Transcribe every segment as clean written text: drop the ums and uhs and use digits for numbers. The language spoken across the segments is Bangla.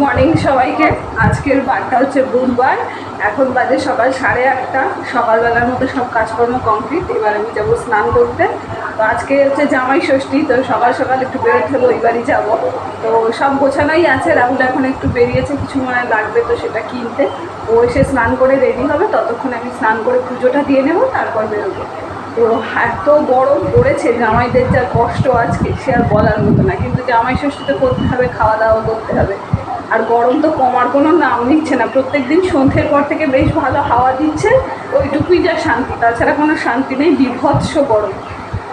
মর্নিং সবাইকে। আজকের বারটা হচ্ছে বুধবার, এখন বাজে সকাল 8:30। সকালবেলার মতো সব কাজকর্ম কমপ্লিট। এবার আমি যাবো স্নান করতে। তো আজকে হচ্ছে জামাই ষষ্ঠী, তো সকাল সকাল একটু বেরোতে হবে, ওই বাড়ি যাবো। তো সব গোছানোই আছে। রাহুল এখন একটু বেরিয়েছে, কিছু মনে লাগবে তো সেটা কিনতে। ও এসে স্নান করে রেডি হবে, ততক্ষণ আমি স্নান করে পুজোটা দিয়ে নেবো, তারপর বেরোবো। তো এত গরম পড়েছে, জামাইদের যা কষ্ট আজকে সে আর বলার মতো না। কিন্তু জামাই ষষ্ঠীতে করতে হবে, খাওয়া দাওয়া করতে হবে। আর গরম তো কমার কোনো নাম নিচ্ছে না। প্রত্যেকদিন সন্ধ্যের পর থেকে বেশ ভালো হাওয়া দিচ্ছে, ওইটুকুই যা শান্তি, তাছাড়া কোনো শান্তি নেই। বীভৎস গরম।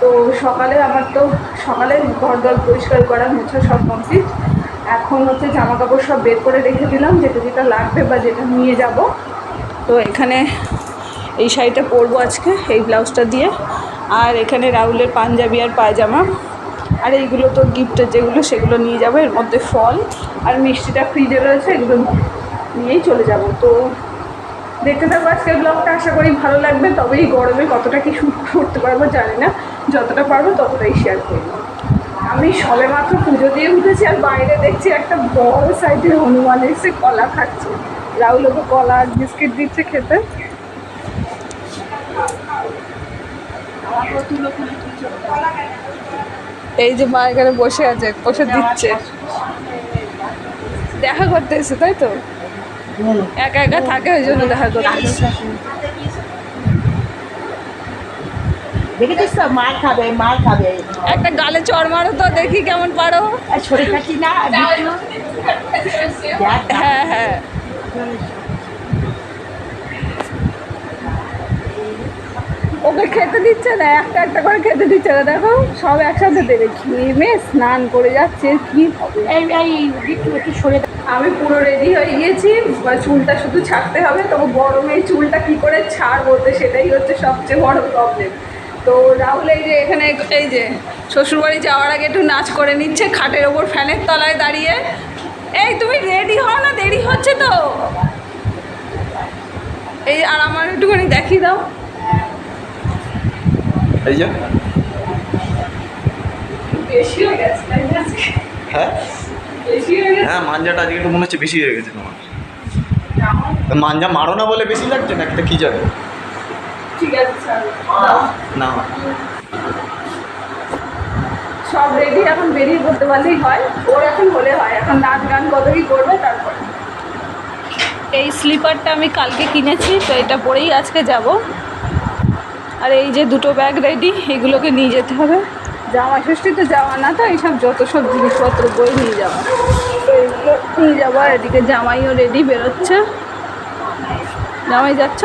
তো সকালে আমার তো সকালে ঘর দর পরিষ্কার করা মুছা সব কমপ্লিট। এখন হচ্ছে জামা কাপড় সব বের করে রেখে দিলাম, যেটা যেটা লাগবে বা যেটা নিয়ে যাব। তো এখানে এই শাড়িটা পরবো আজকে, এই ব্লাউজটা দিয়ে। আর এখানে রাহুলের পাঞ্জাবি আর পায়জামা। আর এইগুলো তো গিফটের যেগুলো, সেগুলো নিয়ে যাবো। এর মধ্যে ফল আর মিষ্টিটা ফ্রিজে রয়েছে, এগুলো নিয়েই চলে যাব। তো দেখতে থাকবো আজকের ব্লগটা, আশা করি ভালো লাগবে। তবে এই গরমে কতটা কি শ্যুট করতে পারবো জানি না, যতটা পারবো ততটাই শেয়ার করবো। আমি সবে মাত্র পুজো দিয়ে উঠেছি, আর বাইরে দেখছি একটা বড় সাইজের হনুমান এসে কলা খাচ্ছে। রাহুল ওকে কলা আর বিস্কিট দিচ্ছে খেতে। এই যে মা এখানে বসে আছে, বসে দিচ্ছে, দেখা করতে এসে, তাই তো? একা একা থাকে, ওই জন্য দেখা করতে এসে। দেখেছিস তো, মার খাবে মার খাবে। একটা গালে চড় মারো তো, দেখি কেমন পারো। ছড়ে খাচ্ছি না। হ্যাঁ হ্যাঁ, ওকে খেতে দিচ্ছে না, একটা একটা করে খেতে দিচ্ছে না। দেখো সব একসাথে দেবে, খেয়ে স্নান করে যাচ্ছে, কি হবে। একটু সরে আমি পুরো রেডি হয়ে গিয়েছি, চুলটা শুধু ছাড়তে হবে। তবে গরমে চুলটা কি করে ছাড়বো, তো সেটাই হচ্ছে সবচেয়ে বড় প্রবলেম। তো রাহুল এই যে এখানে, এই যে শ্বশুরবাড়ি যাওয়ার আগে একটু নাচ করে নিচ্ছে খাটের ওপর ফ্যানের তলায় দাঁড়িয়ে। এই তুমি রেডি হও না, দেরি হচ্ছে তো। এই আর আমার একটুখানি দেখিয়ে দাও। এই যে বেশি হয়ে গেছে তাই না আজকে? হ্যাঁ বেশি হয়ে গেছে। হ্যাঁ, মাঞ্জাটা আজকে একটু মনে হচ্ছে বেশি হয়ে গেছে তোমার। মাঞ্জা মারো না বলে বেশি লাগছে না, একটা কি যাবে। ঠিক আছে ছাড়ো, দাও। না, সব রেডি, এখন বেরিয়ে পড়তে পারলেই হয়। ওর এখন হলে হয়, এখন নাচ গান কত কি করবে তারপর। এই স্লিপারটা আমি কালকে কিনেছি, তো এটা পরেই আজকে যাব। আর এই যে দুটো ব্যাগ রেডি, এগুলোকে নিয়ে যেতে হবে। জামা ষষ্ঠীতে যাওয়া না, তো এইসব যত সব জিনিসপত্র বই নিয়ে যাওয়া, তো এগুলো নিয়ে যাবো। আর এদিকে জামাইও রেডি, বেরোচ্ছে। জামাই যাচ্ছ?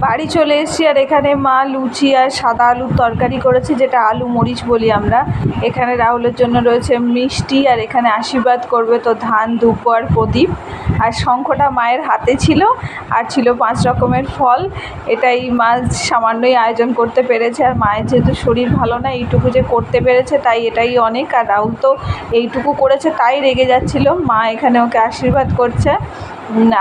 বাড়ি চলে এসেছি। আর এখানে মা লুচি আর সাদা আলুর তরকারি করেছে, যেটা আলু মরিচ বলি আমরা। এখানে রাহুলের জন্য রয়েছে মিষ্টি, আর এখানে আশীর্বাদ করবে তো ধান, ধূপ আর প্রদীপ। আর শঙ্খটা মায়ের হাতে ছিল, আর ছিল 5 রকমের ফল। এটাই মা সামান্যই আয়োজন করতে পেরেছে। আর মায়ের যেহেতু শরীর ভালো না, এইটুকু যে করতে পেরেছে তাই এটাই অনেক। আর রাহুল তো এইটুকু করেছে তাই রেগে যাচ্ছিল। মা এখানে ওকে আশীর্বাদ করছে।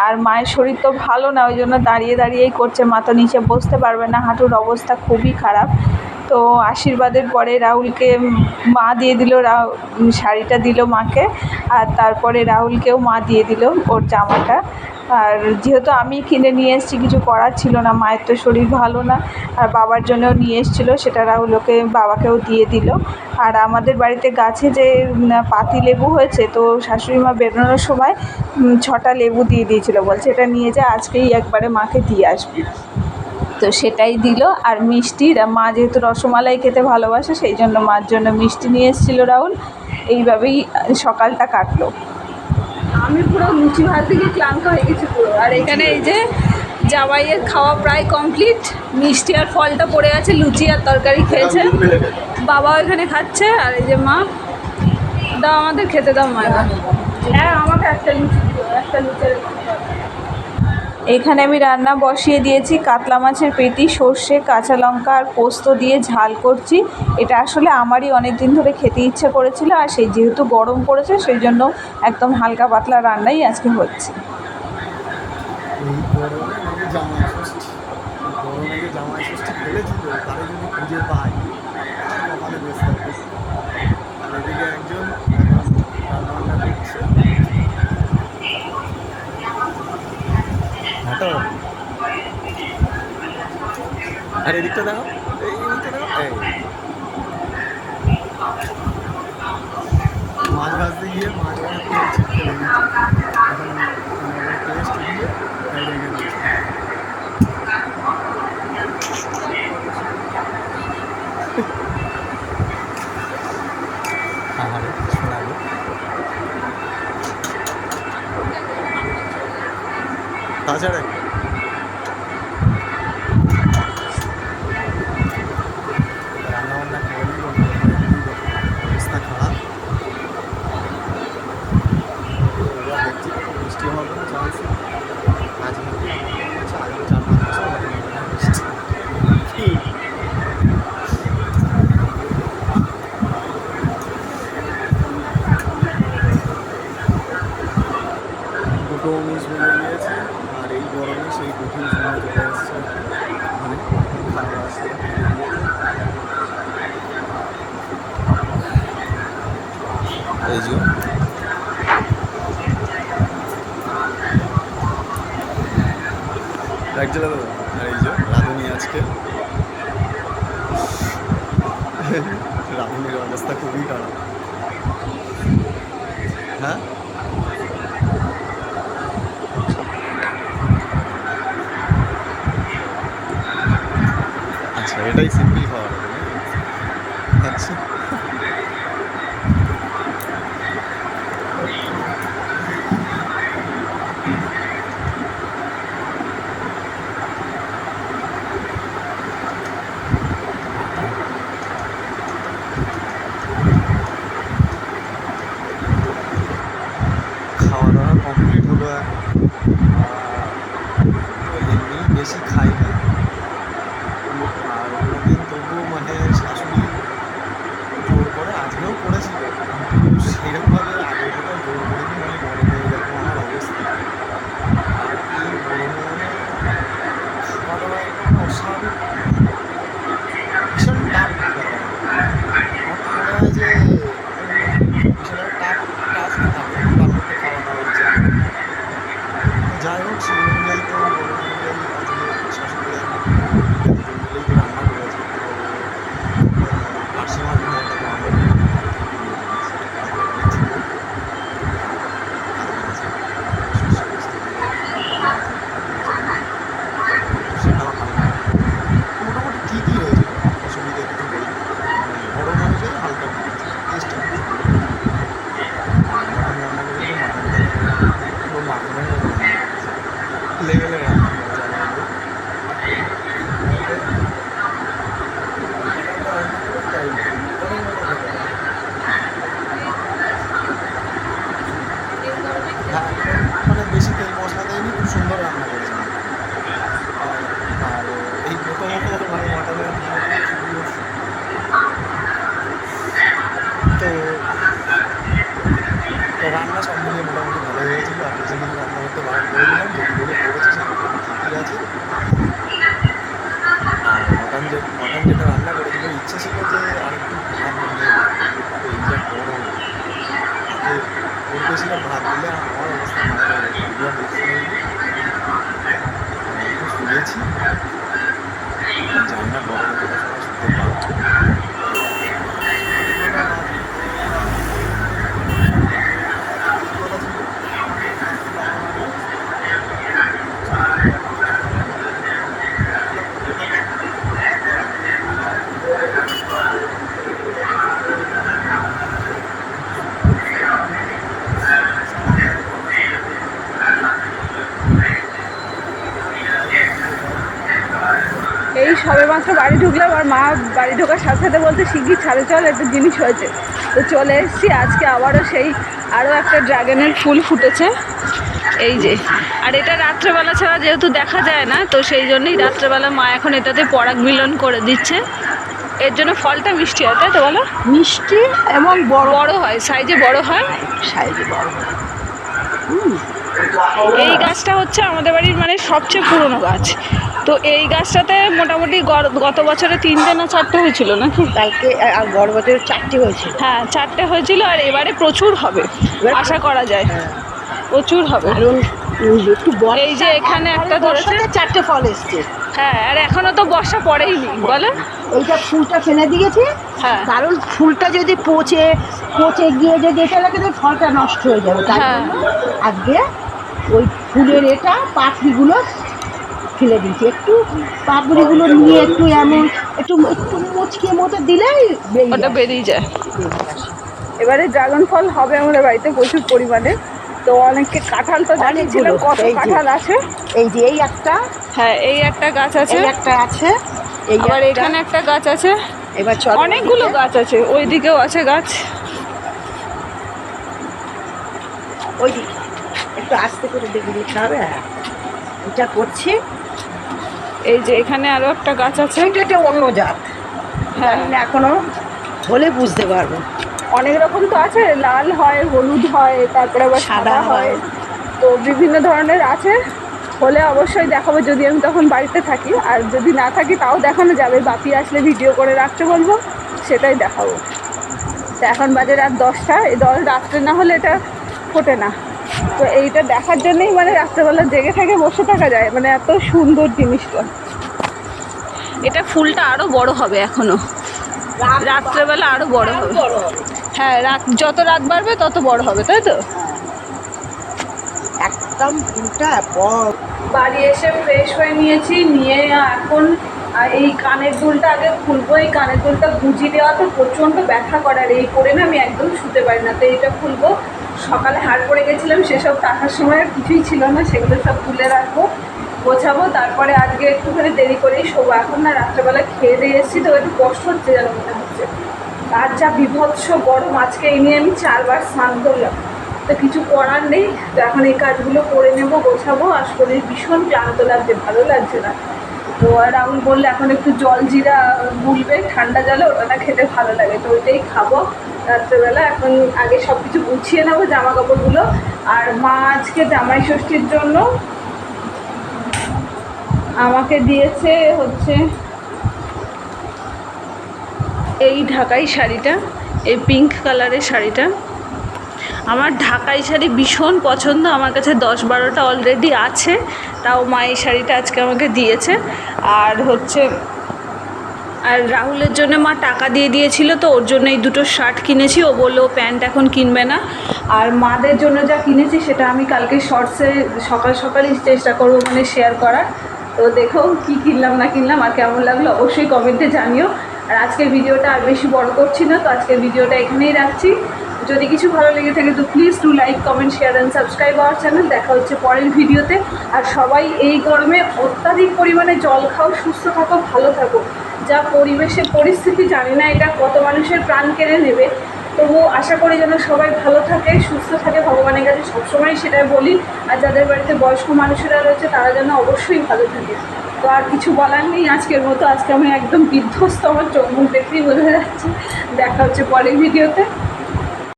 আর মায়ের শরীর তো ভালো না, ওই জন্য দাঁড়িয়ে দাঁড়িয়েই করছে। মা তো নিচে বসতে পারবে না, হাঁটুর অবস্থা খুবই খারাপ। তো আশীর্বাদের পরে রাহুলকে মা দিয়ে দিল, শাড়িটা দিল মাকে। আর তারপরে রাহুলকেও মা দিয়ে দিল ওর জামাটা। আর যেহেতু আমি কিনে নিয়ে এসেছি, কিছু করার ছিল না, মায়ের তো শরীর ভালো না। আর বাবার জন্যও নিয়ে এসেছিলো, সেটা রাহুল ওকে বাবাকেও দিয়ে দিল। আর আমাদের বাড়িতে গাছে যে পাতি লেবু হয়েছে, তো শাশুড়ি মা বেরোনোর সময় 6টা লেবু দিয়ে দিয়েছিলো, বলছে এটা নিয়ে যা, আজকেই একবারে মাকে দিয়ে আসবি। তো সেটাই দিল। আর মিষ্টি, মা যেহেতু রসমালাই খেতে ভালোবাসে, সেই জন্য মার জন্য মিষ্টি নিয়ে এসেছিলো রাহুল। এইভাবেই সকালটা কাটলো। আমি পুরো লুচি ভাত থেকে ক্লান্ত হয়ে গেছি পুরো। আর এখানে এই যে জামাইয়ের খাওয়া প্রায় কমপ্লিট, মিষ্টি আর ফলটা পড়ে আছে, লুচি আর তরকারি খেয়েছে, বাবাও এখানে খাচ্ছে। আর এই যে মা, দাও আমাদের খেতে দাও মা এবার। হ্যাঁ, আমাকে একটা লুচি দিও, একটা লুচি। এখানে আমি রান্না বসিয়ে দিয়েছি, কাতলা মাছের পেটি, সর্ষে, কাঁচা লঙ্কা আর পোস্ত দিয়ে ঝাল করছি। এটা আসলে আমারই অনেক দিন ধরে খেতে ইচ্ছে করেছিল, আর সেই যেহেতু গরম পড়েছে সেই জন্য একদম হালকা পাতলা রান্নাই আজকে হচ্ছে। জামাই ষষ্ঠী খেলেছিল, তারা যদি খুঁজে পায় আর কপালে বেশ থাকে। আর এদিকে একজন আর এদিকটা দেখো, এইদিকটা দেখো, এই মাছ ভাজতে গিয়ে মাছ ভাজতে ছিটকে লেগেছে। এখন টেস্ট দিয়ে সাইডে রেখে দিয়েছি। আহারে শোনাবো। তাছাড়া রান্নাবান্না করি, অবস্থা খারাপ। এবার দেখছি বৃষ্টি হওয়ার কোনো চান্স আজকে আগামী 4-5 বছর হবে না বৃষ্টি। দুটো মিস বেড়ে গিয়েছে, আর এই গরমে সেই কঠিন সময় চলে এসছে। মানে খাওয়া আসছে এই যে লাগছিল তো। আর এই যে রাঁধুনি আজকে, রাঁধুনির অবস্থা খুবই খারাপ। হ্যাঁ আচ্ছা, এটাই সিম্পল খাওয়ার হবে না? আচ্ছা খাওয়া দাওয়া কমপ্লিট হলো এখন। এমনি বেশি খাই না, আর অন্যদিন তবুও মানে শাশুড়ি জোর করে, আজকেও করেছিল, কিন্তু সেরকমভাবে আগের কথা জোর করিনি। মানে গরমে এরকম আমার অবস্থা, আর এই গরমে মানে খাওয়া দাওয়া একদম অস্বাভাবিক, ভীষণ টাফ ব্যাপার। আমার তো মনে হয় যে ভীষণ একটা টাফ টাস্ক থাকে তার মধ্যে খাওয়া দাওয়া হচ্ছে। যাই হোক, সেই অনুযায়ী তো গরম অনুযায়ী আজকে শাশুড়ি মিলেই তো রান্না করেছে। পার্শে মাছ ভাজাটা তো আমার সেটাও মোটামুটি ঠিকই হয়েছে, অসুবিধা কিছু নেই। গরম অনুযায়ী হালকা টেস্ট মাটন রান্না করেছিল, মাটনটা পুরো মাখনের মতো লেভেলের রান্না করেছে আমার বউ। হ্যাঁ, মানে বেশি তেল মশলা দেয়নি, খুব সুন্দর রান্না করেছে। আর এই প্রথমত মানে মাটনের তো রান্না সব মিলিয়ে মোটামুটি ভালো হয়েছিল। আর বেশিদিন রান্না করতে বারণ করে দিলাম, যেগুলো করেছে সেগুলো ঠিকই আছে। আর মটন যেটা রান্না করেছিল, ইচ্ছে ছিল যে আরেকটু ভাত নেব, এই যা গরম তাতে ওর বেশিটা ভাত দিলে আমার অবস্থা খারাপ হয়ে গেছে। আমরা দেখছি একটু শুয়েছি, জানি না গরমের কথা সবাই শুনতে পারবো। এই সবেমাত্র বাড়ি ঢুকলাম, আর মা বাড়ি ঢোকার সাথে সাথে বলতে শিগগির ছাদে চল, একটা জিনিস হয়েছে। তো চলে এসেছি। আজকে আবারও সেই আরও একটা ড্রাগনের ফুল ফুটেছে, এই যে। আর এটা রাত্রেবেলা ছাড়া যেহেতু দেখা যায় না, তো সেই জন্যই রাত্রেবেলা মা এখন এটাতে পরাগ মিলন করে দিচ্ছে। এর জন্য ফলটা মিষ্টি হয়, তাই তো বলো? মিষ্টি এবং বড় বড় হয়, সাইজে বড় হয়। সাইজে বড়। এই গাছটা হচ্ছে আমাদের বাড়ির মানে সবচেয়ে পুরনো গাছ। তো এই গাছটাতে মোটামুটি গত বছরে 3টে না 4টে হয়েছিল নাকি? কালকে আর বড় বছর 4টে হয়েছিল। হ্যাঁ, 4টে হয়েছিল। আর এবারে প্রচুর হবে আশা করা যায়, প্রচুর হবে। কারণ একটু বড়, এই যে এখানে একটা ধরেছে, 4টে ফল এসছে। হ্যাঁ, আর এখনো তো বর্ষা পড়েইনি বলে। এইটা ফুলটা ফেলে দিয়েছি, হ্যাঁ কারণ ফুলটা যদি পচে গিয়ে যদি এটা লাগে তো ফলটা নষ্ট হয়ে যাবে, তাই হ্যাঁ। জন্য আজকে ওই ফুলের এটা পাপড়িগুলো ফেলে দিয়েছি। একটু পাপড়িগুলো নিয়ে একটু এমন একটু একটু মুচকে মতো দিলেই ওটা বেরিয়ে যায়। এবারে ড্রাগন ফল হবে আমাদের বাড়িতে প্রচুর পরিমাণে। তো অনেককে কাঁঠাল তো জানিয়েছিলাম কত এই যে। কাঁঠাল আছে। এই যে এই একটা, হ্যাঁ এই একটা গাছ আছে, এই একটা আছে, এই আবার একটা। এখানে একটা গাছ আছে, এবার চল অনেকগুলো গাছ আছে, ওই দিকেও আছে গাছ। ওই দিকে একটু আস্তে করে দেখে দিতে হবে। হ্যাঁ, এটা করছি। এই যে এখানে আরো একটা গাছ আছে। এটা একটা অন্য জাত, হ্যাঁ জানি না এখনো, হলে বুঝতে পারবো। অনেক রকম তো আছে, লাল হয়, হলুদ হয়, তারপরে আবার সাদা সাদা হয়, হয়। তো বিভিন্ন ধরনের আছে। হলে অবশ্যই দেখাবো যদি আমি তখন বাড়িতে থাকি, আর যদি না থাকি তাও দেখানো যাবে। বাপি আসলে ভিডিও করে রাখতে বলবো, সেটাই দেখাবো। তো এখন বাজে রাত 10টা, এই রাত্রে না হলে এটা ফোটে না। তো এইটা দেখার জন্যই মানে রাত্রেবেলা জেগে থেকে বসে থাকা যায়, মানে এত সুন্দর জিনিসটা। এটা ফুলটা আরো বড় হবে এখনো, রাত্রেবেলা আরো বড় হবে। হ্যাঁ, যত রাত বাড়বে তত বড় হবে, তাই তো? একদম ফুলটা বাড়ি এসে ফ্রেশ হয়ে নিয়েছি, নিয়ে এখন এই কানের দুলটা আগে খুলবো। এই কানের দুলটা গুঁজি দেওয়া তো প্রচণ্ড ব্যথা করার, এই করে না আমি একদম শুতে পারি না। তো এইটা খুলবো। সকালে হাড় পড়ে গেছিলাম, সেসব টাকার সময় আর কিছুই ছিল না, সেগুলো সব তুলে রাখবো, গোছাবো। তারপরে আজকে একটুখানি দেরি করেই শোবো। এখন না রাত্রেবেলা খেয়ে দিয়ে এসেছি তো একটু কষ্ট হচ্ছে যেন মনে হচ্ছে। আর যা বিভৎস গরম, আজকে এই নিয়ে আমি 4 বার স্নান করলাম। তো কিছু করার নেই, তো এখন এই কাজগুলো করে নেবো, গোছাবো। আর শরীর ভীষণ ক্লান্ত লাগছে, ভালো লাগছে না। তো আর রাহুল বললে এখন একটু জল জিরা গুলবে ঠান্ডা জলে, ওটা খেতে ভালো লাগে, তো ওইটাই খাবো রাত্রেবেলা। এখন আগে সব কিছু গুছিয়ে নেবো, জামা কাপড়গুলো। আর মা আজকে জামাই ষষ্ঠীর জন্য আমাকে দিয়েছে হচ্ছে এই ঢাকাই শাড়িটা, এই পিঙ্ক কালারের শাড়িটা। আমার ঢাকাই শাড়ি ভীষণ পছন্দ, আমার কাছে 10-12টা অলরেডি আছে, তাও মা এই শাড়িটা আজকে আমাকে দিয়েছে। আর হচ্ছে আর রাহুলের জন্য মা টাকা দিয়ে দিয়েছিল, তো ওর জন্য এই দুটো শার্ট কিনেছি। ও বললো প্যান্ট এখন কিনবে না। আর মাদের জন্য যা কিনেছি সেটা আমি কালকে শর্টসে সকালই চেষ্টা করবো মানে শেয়ার করার। তো দেখো কি কিনলাম না কিনলাম আর কেমন লাগলো অবশ্যই কমেন্টে জানিও। আর আজকের ভিডিওটা আর বেশি বড় করছি না, তো আজকের ভিডিওটা এখানেই রাখছি। যদি কিছু ভালো লেগে থাকে তো please do like, comment, share and subscribe our channel. দেখা হচ্ছে পরের ভিডিওতে। আর সবাই এই গরমে অত্যাধিক পরিমাণে জল খাও, সুস্থ থাকো, ভালো থাকো। যা পরিবেশের পরিস্থিতি, জানি না এটা কত মানুষের প্রাণ কেড়ে নেবে, তবুও আশা করি যেন সবাই ভালো থাকে, সুস্থ থাকে, ভগবানের কাছে সবসময় সেটাই বলি। আর যাদের বাড়িতে বয়স্ক মানুষেরা রয়েছে তারা যেন অবশ্যই ভালো থাকে। তো আর কিছু বলার নেই আজকের মতো। আজকে আমি একদম বিধ্বস্ত, আমার চোখ মুখ দেখতেই বোঝা যাচ্ছে। দেখা হচ্ছে পরের ভিডিওতে।